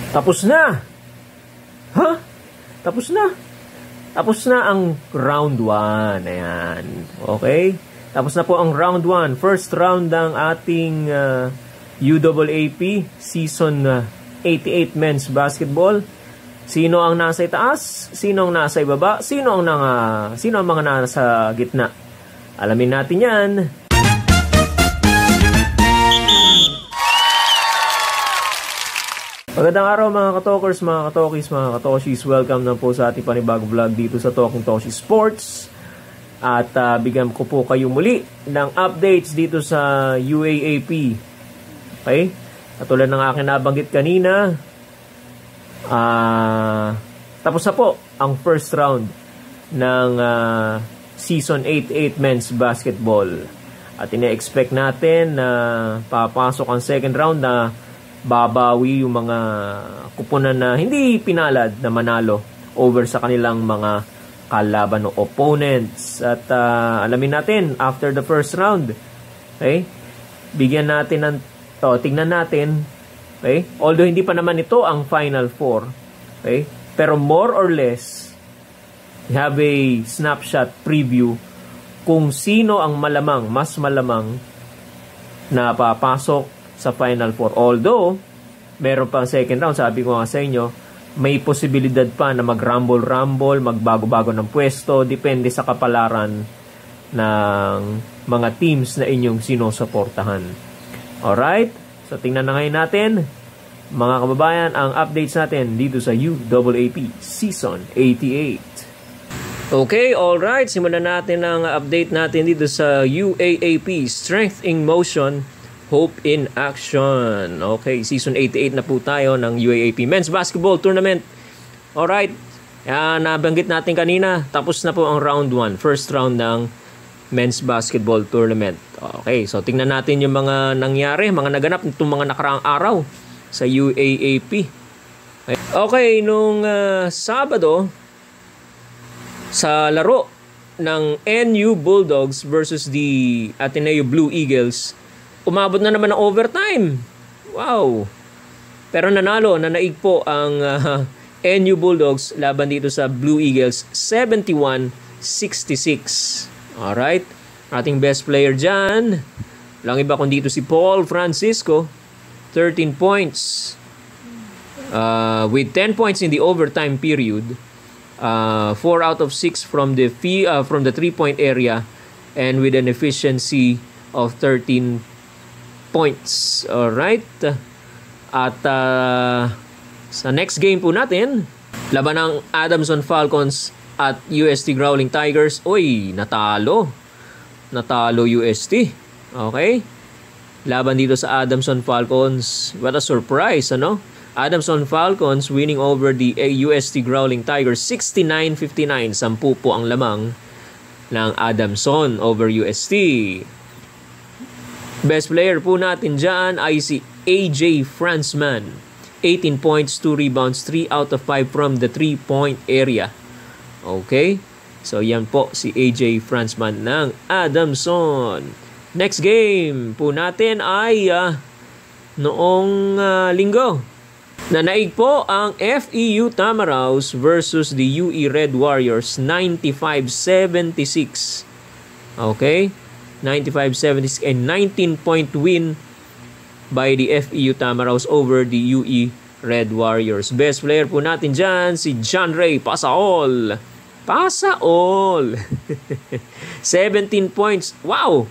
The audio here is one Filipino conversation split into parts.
Tapos na! Ha? Tapos na! Tapos na ang round 1. Ayan. Okay? Tapos na po ang round 1. First round ng ating UAAP Season 88 Men's Basketball. Sino ang nasa itaas? Sino ang nasa ibaba? Sino ang mga nasa gitna? Alamin natin yan. Magandang araw mga katokers, mga katokis, mga katoshis. Welcome na po sa ating panibagong vlog dito sa Talking Toshi Sports. At bigyan ko po kayo muli ng updates dito sa UAAP. Okay? Katulad ng aking nabanggit kanina, tapos na po ang first round ng Season 88 Men's Basketball. At ina-expect natin na papasok ang second round na babawi yung mga kupunan na hindi pinalad na manalo over sa kanilang mga kalaban o opponents. At alamin natin after the first round, okay? Bigyan natin ng tingnan natin, okay? Although hindi pa naman ito ang final four, okay? Pero more or less we have a snapshot preview kung sino ang mas malamang na papasok sa Final Four. Although, meron pang second round, sabi ko nga sa inyo, may posibilidad pa na mag-rumble-rumble, magbago-bago ng pwesto, depende sa kapalaran ng mga teams na inyong sinusuportahan. Alright? So, tingnan na ngayon natin, mga kababayan, ang updates natin dito sa UAAP Season 88. Okay, alright. Simulan natin ang update natin dito sa UAAP Strength in Motion, Hope in Action. Okay, Season 88 na po tayo ng UAAP Men's Basketball Tournament. Alright, nabanggit natin kanina, tapos na po ang round 1, first round ng Men's Basketball Tournament. Okay, so tingnan natin yung mga nangyari, mga naganap itong mga nakaraang araw sa UAAP. Okay, nung Sabado, sa laro ng NU Bulldogs versus the Ateneo Blue Eagles, umabot na naman ng overtime. Wow! Pero nanaig po ang NU Bulldogs laban dito sa Blue Eagles, 71-66. Alright? Ating best player dyan, lang iba kung dito si Paul Francisco, 13 points. With 10 points in the overtime period, 4 out of 6 from the 3-point area, and with an efficiency of 13 points. Alright. At sa next game po natin, laban ng Adamson Falcons at UST Growling Tigers. Uy, natalo UST. Okay. Laban dito sa Adamson Falcons. What a surprise, ano? Adamson Falcons winning over the UST Growling Tigers 69-59. 10 po ang lamang ng Adamson over UST. Best player po natin dyan ay si AJ Franzman. 18 points, 2 rebounds, 3 out of 5 from the 3-point area. Okay? So, yan po si AJ Franzman ng Adamson. Next game po natin ay noong linggo. Nanaig po ang FEU Tamaraws versus the UE Red Warriors, 95-76. Okay? 95-76 and 19-point win by the FEU Tamaraws over the UE Red Warriors. Best player po natin dyan, si John Ray Pasaol. 17 points. Wow!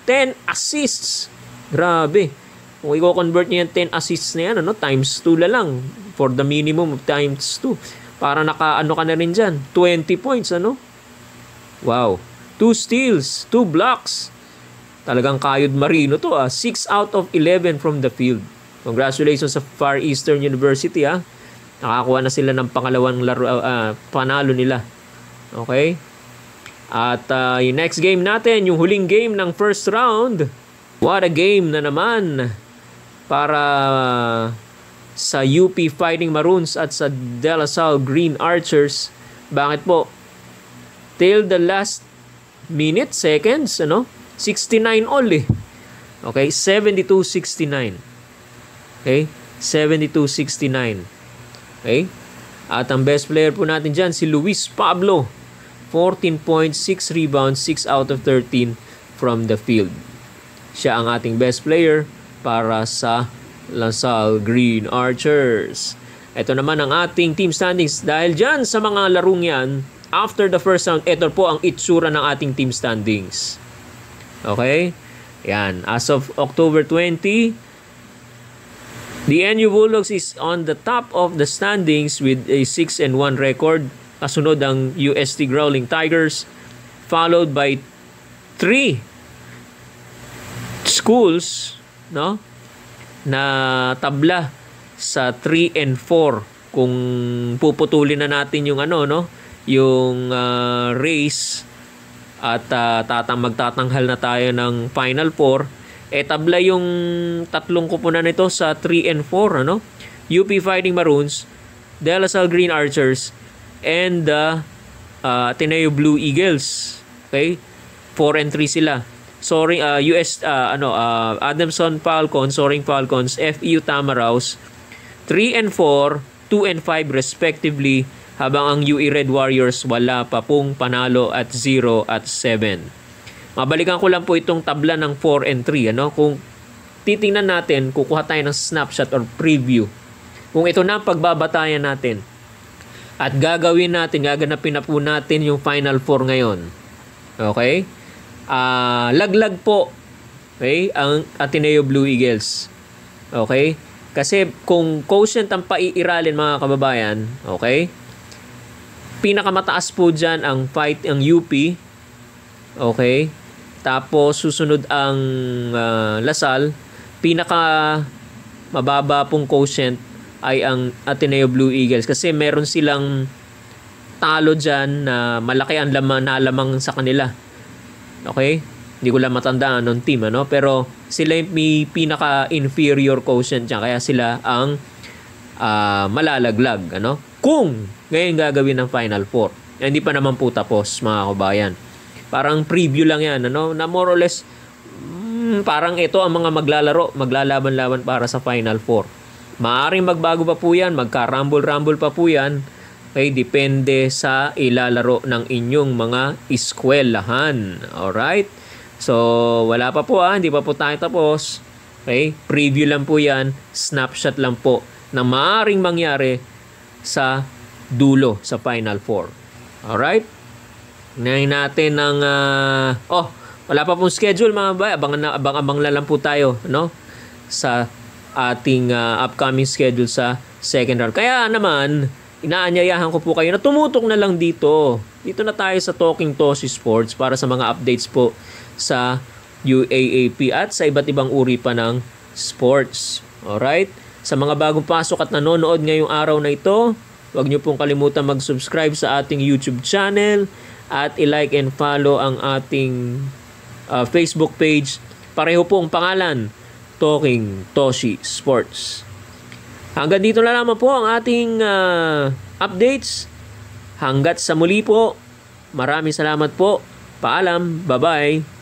10 assists. Grabe. Kung i-convert niya yung 10 assists na yan, times 2 lang. For the minimum of times 2. Para ka na rin dyan. 20 points, Wow. 2 steals, 2 blocks. Talagang kayod marino to. 6 out of 11 from the field. Congratulations sa Far Eastern University. Nakakuha na sila ng pangalawang panalo nila. Okay? At yung next game natin, yung huling game ng first round. What a game na naman para sa UP Fighting Maroons at sa De La Salle Green Archers. Bakit po? Till the last seconds, 69 all eh. Okay, 72-69. Okay? 72-69. Okay? At ang best player po natin dyan, si Luis Pablo. 14 points, 6 rebounds, 6 out of 13 from the field. Siya ang ating best player para sa LaSalle Green Archers. Ito naman ang ating team standings. Dahil dyan sa mga larong yan, after the first round, ito po ang itsura ng ating team standings. Okay? Yan. As of October 20, the NU Bulldogs is on the top of the standings with a 6-1 record. Kasunod ang UST Growling Tigers, followed by 3 schools, no, na tabla sa 3-4. Kung puputulin na natin yung yung race at magtatanghal na tayo ng Final Four, tabla yung tatlong kupunan nito sa 3-4, UP Fighting Maroons, De La Salle Green Archers, and the Ateneo Blue Eagles. Okay? 4-3 sila. Adamson Falcons, Soaring Falcons, FEU Tamaraws, 3-4, 2-5 respectively, habang ang UE Red Warriors wala pa pong panalo at 0-7. Mabalikan ko lang po itong tabla ng 4-3. Kung titingnan natin, kukuha tayo ng snapshot or preview. Kung ito na ang pagbabatayan natin, at gaganapin na po natin yung Final Four ngayon. Okay? Laglag po, okay, ang Ateneo Blue Eagles. Okay? Kasi kung quotient ang paiiralin, mga kababayan, okay, pinakamataas po dyan ang UP. Okay? Tapos susunod ang LaSalle. Pinaka mababa pong quotient ay ang Ateneo Blue Eagles kasi meron silang talo dyan na malaki ang nalamang sa kanila. Okay? Hindi ko lang matandaan ng team, pero sila may pinaka-inferior quotient dyan, kaya sila ang malalaglag. Kung ngayon gagawin ng Final Four. Hindi pa naman po tapos, mga kabayan. Parang preview lang yan, na more or less parang ito ang mga maglalaban-laban para sa Final Four. Maaring magbago pa po yan, magka-rumble pa po yan. Okay, depende sa ilalaro ng inyong mga eskwelahan. Alright? So, wala pa po hindi pa po tayo tapos. Okay, preview lang po yan, snapshot lang po na maaring mangyari sa dulo, sa Final Four. Alright? Ngayon natin ang wala pa pong schedule, mga bay. Abang-abang na lang po tayo, sa ating upcoming schedule sa second round. Kaya naman, inaanyayahan ko po kayo na tumutok na lang dito. Dito na tayo sa Talking Toshi Sports para sa mga updates po sa UAAP at sa iba't ibang uri pa ng sports. Alright? Sa mga bagong pasok at nanonood ngayong araw na ito, huwag niyo pong kalimutan mag-subscribe sa ating YouTube channel at i-like and follow ang ating Facebook page. Pareho pong pangalan, Talking Toshi Sports. Hanggang dito na lamang po ang ating updates. Hanggat sa muli po, maraming salamat po. Paalam. Bye-bye.